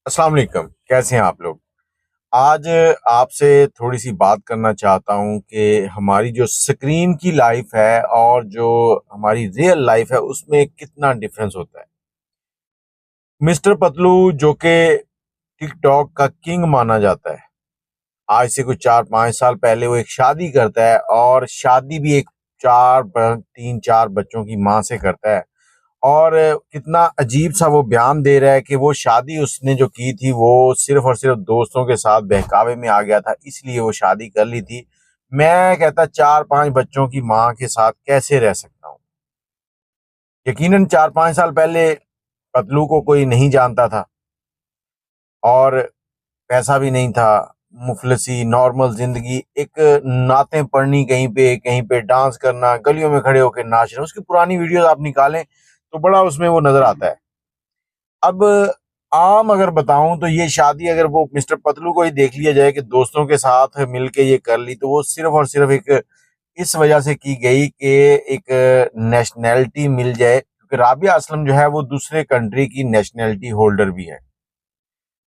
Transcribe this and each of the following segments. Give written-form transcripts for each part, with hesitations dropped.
अस्सलाम वालेकुम। कैसे हैं आप लोग? आज आपसे थोड़ी सी बात करना चाहता हूँ कि हमारी जो स्क्रीन की लाइफ है और जो हमारी रियल लाइफ है उसमें कितना डिफरेंस होता है। मिस्टर पतलू जो कि टिकटॉक का किंग माना जाता है, आज से कुछ 4-5 साल पहले वो एक शादी करता है और शादी भी एक 3-4 बच्चों की माँ से करता है। और कितना अजीब सा वो बयान दे रहा है कि वो शादी उसने जो की थी वो सिर्फ और सिर्फ दोस्तों के साथ बहकावे में आ गया था, इसलिए वो शादी कर ली थी। मैं कहता 4-5 बच्चों की माँ के साथ कैसे रह सकता हूँ। यकीनन 4-5 साल पहले पतलू को कोई नहीं जानता था और पैसा भी नहीं था। मुफलसी नॉर्मल जिंदगी, एक नातें पढ़नी, कहीं पे डांस करना, गलियों में खड़े होकर नाचना। उसकी पुरानी वीडियोस आप निकालें तो बड़ा उसमें वो नजर आता है। अब आम अगर बताऊं तो ये शादी अगर वो मिस्टर पतलू को ही देख लिया जाए कि दोस्तों के साथ मिलके ये कर ली, तो वो सिर्फ और सिर्फ एक इस वजह से की गई कि एक नेशनैलिटी मिल जाए, क्योंकि राबिया असलम जो है वो दूसरे कंट्री की नेशनैलिटी होल्डर भी है।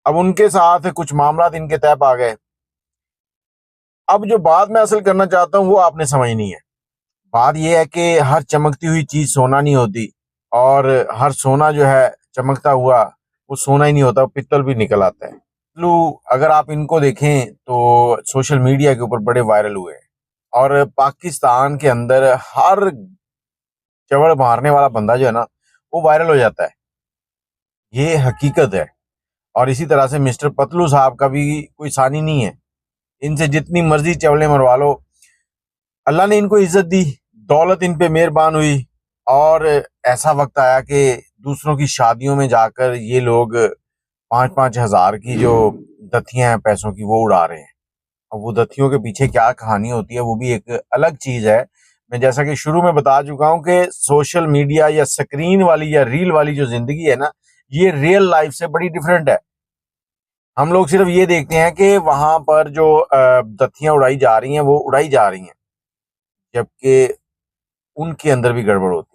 अब उनके साथ कुछ मामला इनके तय आ गए। अब जो बात मैं असल करना चाहता हूँ वो आपने समझनी है। बात यह है कि हर चमकती हुई चीज सोना नहीं होती, और हर सोना जो है चमकता हुआ वो सोना ही नहीं होता, वो पित्तल भी निकल आता है। लू, अगर आप इनको देखें तो सोशल मीडिया के ऊपर बड़े वायरल हुए हैं, और पाकिस्तान के अंदर हर चवड़ मारने वाला बंदा जो है ना वो वायरल हो जाता है। ये हकीकत है। और इसी तरह से मिस्टर पतलू साहब का भी कोई सानी नहीं है। इनसे जितनी मर्जी चवड़े मरवा लो, अल्लाह ने इनको इज्जत दी, दौलत इन पे मेहरबान हुई, और ऐसा वक्त आया कि दूसरों की शादियों में जाकर ये लोग 5-5 हज़ार की जो दथियां हैं पैसों की वो उड़ा रहे हैं। अब वो दथियों के पीछे क्या कहानी होती है वो भी एक अलग चीज है। मैं जैसा कि शुरू में बता चुका हूं कि सोशल मीडिया या स्क्रीन वाली या रील वाली जो जिंदगी है ना, ये रियल लाइफ से बड़ी डिफरेंट है। हम लोग सिर्फ ये देखते हैं कि वहां पर जो दथियां उड़ाई जा रही हैं वो उड़ाई जा रही हैं, जबकि उनके अंदर भी गड़बड़ होती है।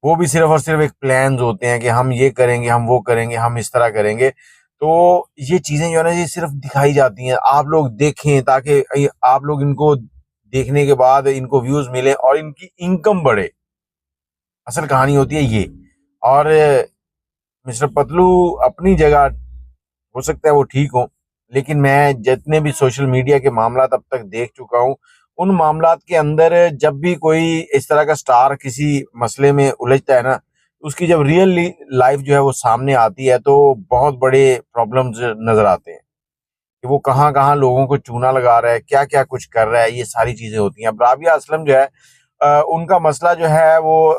वो भी सिर्फ और सिर्फ एक प्लान्स होते हैं कि हम ये करेंगे, हम वो करेंगे, हम इस तरह करेंगे। तो ये चीजें जो है ना ये सिर्फ दिखाई जाती हैं, आप लोग देखें ताकि आप लोग इनको देखने के बाद इनको व्यूज मिले और इनकी इनकम बढ़े। असल कहानी होती है ये। और मिस्टर पतलू अपनी जगह हो सकता है वो ठीक हो, लेकिन मैं जितने भी सोशल मीडिया के मामला अब तक देख चुका हूँ, उन मामलात के अंदर जब भी कोई इस तरह का स्टार किसी मसले में उलझता है ना, उसकी जब रियल लाइफ जो है वो सामने आती है तो बहुत बड़े प्रॉब्लम्स नजर आते हैं कि वो कहाँ कहाँ लोगों को चूना लगा रहा है, क्या क्या कुछ कर रहा है। ये सारी चीजें होती हैं। अब राबिया असलम जो है, उनका मसला जो है वो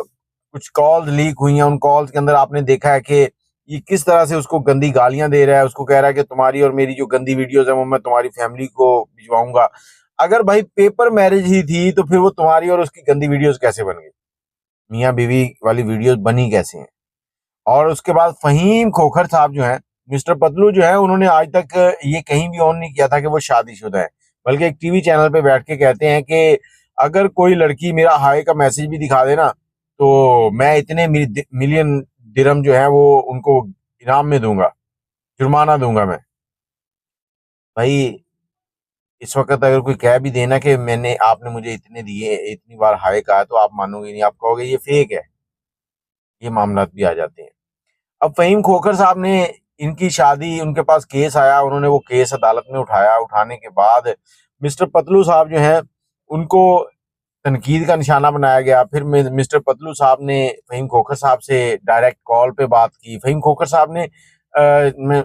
कुछ कॉल्स लीक हुई हैं। उन कॉल्स के अंदर आपने देखा है कि ये किस तरह से उसको गंदी गालियां दे रहा है। उसको कह रहा है कि तुम्हारी और मेरी जो गंदी वीडियोस है वो मैं तुम्हारी फैमिली को भिजवाऊंगा। अगर भाई पेपर मैरिज ही थी तो फिर वो तुम्हारी और उसकी गंदी वीडियोस कैसे बन गई? मियाँ बीवी वाली वीडियोस बनी कैसे हैं? और उसके बाद फहीम खोखर साहब जो हैं, मिस्टर पतलू जो है, उन्होंने आज तक ये कहीं भी ऑन नहीं किया था कि वो शादीशुदा है। बल्कि एक टीवी चैनल पे बैठ के कहते हैं कि अगर कोई लड़की मेरा हाय का मैसेज भी दिखा देना तो मैं इतने मिलियन दिरहम जो है वो उनको इनाम में दूंगा, जुर्माना दूंगा मैं। भाई, इस वक्त अगर कोई कह भी देना कि मैंने आपने मुझे इतने दिए, इतनी बार हाय कहा, तो आप मानोगे नहीं, आप कहोगे ये फेक है। ये मामला भी आ जाते हैं। अब फहीम खोखर साहब ने, इनकी शादी, उनके पास केस आया, उन्होंने वो केस अदालत में उठाया। उठाने के बाद मिस्टर पतलू साहब जो हैं उनको तनकीद का निशाना बनाया गया। फिर मिस्टर पतलू साहब ने फहीम खोखर साहब से डायरेक्ट कॉल पे बात की। फहीम खोखर साहब ने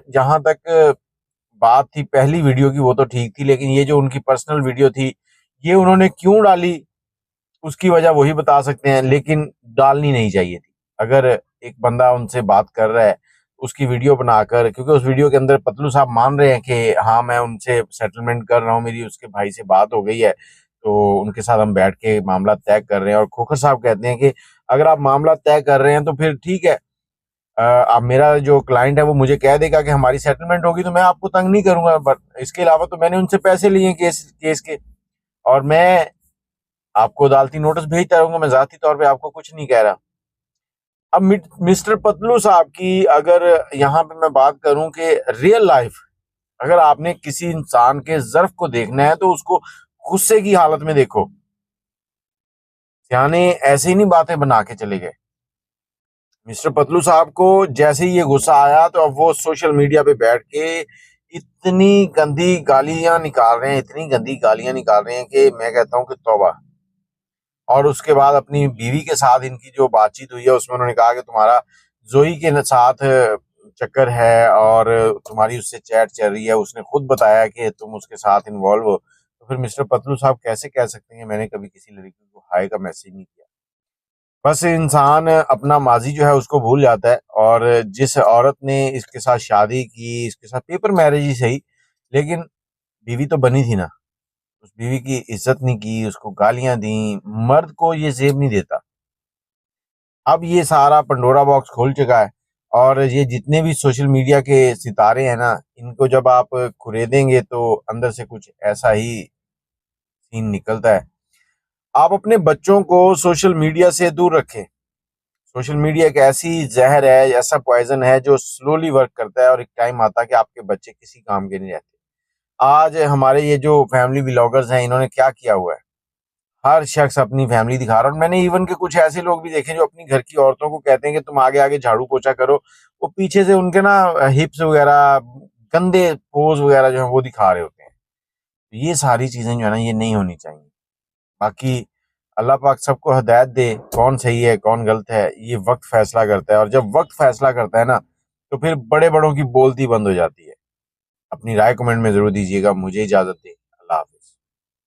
जहां तक बात थी पहली वीडियो की वो तो ठीक थी, लेकिन ये जो उनकी पर्सनल वीडियो थी ये उन्होंने क्यों डाली उसकी वजह वही बता सकते हैं, लेकिन डालनी नहीं चाहिए थी। अगर एक बंदा उनसे बात कर रहा है उसकी वीडियो बनाकर, क्योंकि उस वीडियो के अंदर पतलू साहब मान रहे हैं कि हाँ मैं उनसे सेटलमेंट कर रहा हूँ, मेरी उसके भाई से बात हो गई है, तो उनके साथ हम बैठ के मामला तय कर रहे हैं। और खोखर साहब कहते हैं कि अगर आप मामला तय कर रहे हैं तो फिर ठीक है, अब मेरा जो क्लाइंट है वो मुझे कह देगा कि हमारी सेटलमेंट होगी तो मैं आपको तंग नहीं करूंगा, बट इसके अलावा तो मैंने उनसे पैसे लिए हैं केस केस के, और मैं आपको अदालती नोटिस भेजता रहूंगा, मैं जाती तौर पे आपको कुछ नहीं कह रहा। अब मिस्टर पतलू साहब की अगर यहाँ पे मैं बात करूं कि रियल लाइफ, अगर आपने किसी इंसान के ज़र्फ को देखना है तो उसको गुस्से की हालत में देखो। सियाने ऐसे ही नहीं बातें बना के चले गए। मिस्टर पतलू साहब को जैसे ही ये गुस्सा आया तो अब वो सोशल मीडिया पे बैठ के इतनी गंदी गालियां निकाल रहे हैं, इतनी गंदी गालियां निकाल रहे हैं कि मैं कहता हूं कि तौबा। और उसके बाद अपनी बीवी के साथ इनकी जो बातचीत हुई है उसमें उन्होंने कहा कि तुम्हारा जोई के साथ चक्कर है और तुम्हारी उससे चैट चल रही है, उसने खुद बताया कि तुम उसके साथ इन्वॉल्व हो। तो फिर मिस्टर पतलू साहब कैसे कह सकते हैं मैंने कभी किसी लड़की को हाय का मैसेज नहीं किया। बस इंसान अपना माजी जो है उसको भूल जाता है। और जिस औरत ने इसके साथ शादी की, इसके साथ पेपर मैरिज ही सही, लेकिन बीवी तो बनी थी ना, उस बीवी की इज्जत नहीं की, उसको गालियां दी। मर्द को ये जेब नहीं देता। अब ये सारा पंडोरा बॉक्स खोल चुका है। और ये जितने भी सोशल मीडिया के सितारे हैं ना, इनको जब आप कुरेदेंगे तो अंदर से कुछ ऐसा ही सीन निकलता है। आप अपने बच्चों को सोशल मीडिया से दूर रखें। सोशल मीडिया एक ऐसी जहर है, ऐसा पॉइजन है जो स्लोली वर्क करता है और एक टाइम आता है कि आपके बच्चे किसी काम के नहीं रहते। आज हमारे ये जो फैमिली व्लॉगर्स हैं, इन्होंने क्या किया हुआ है, हर शख्स अपनी फैमिली दिखा रहा है। और मैंने इवन के कुछ ऐसे लोग भी देखे जो अपनी घर की औरतों को कहते हैं कि तुम आगे आगे झाड़ू पोछा करो, वो पीछे से उनके ना हिप्स वगैरह, गंदे पोज वगैरह जो है वो दिखा रहे होते हैं। तो ये सारी चीजें जो है ना, ये नहीं होनी चाहिए। बाकी अल्लाह पाक सबको हिदायत दे, कौन सही है कौन गलत है ये वक्त फैसला करता है। और जब वक्त फैसला करता है ना, तो फिर बड़े बड़ों की बोलती बंद हो जाती है। अपनी राय कमेंट में जरूर दीजिएगा। मुझे इजाजत दें।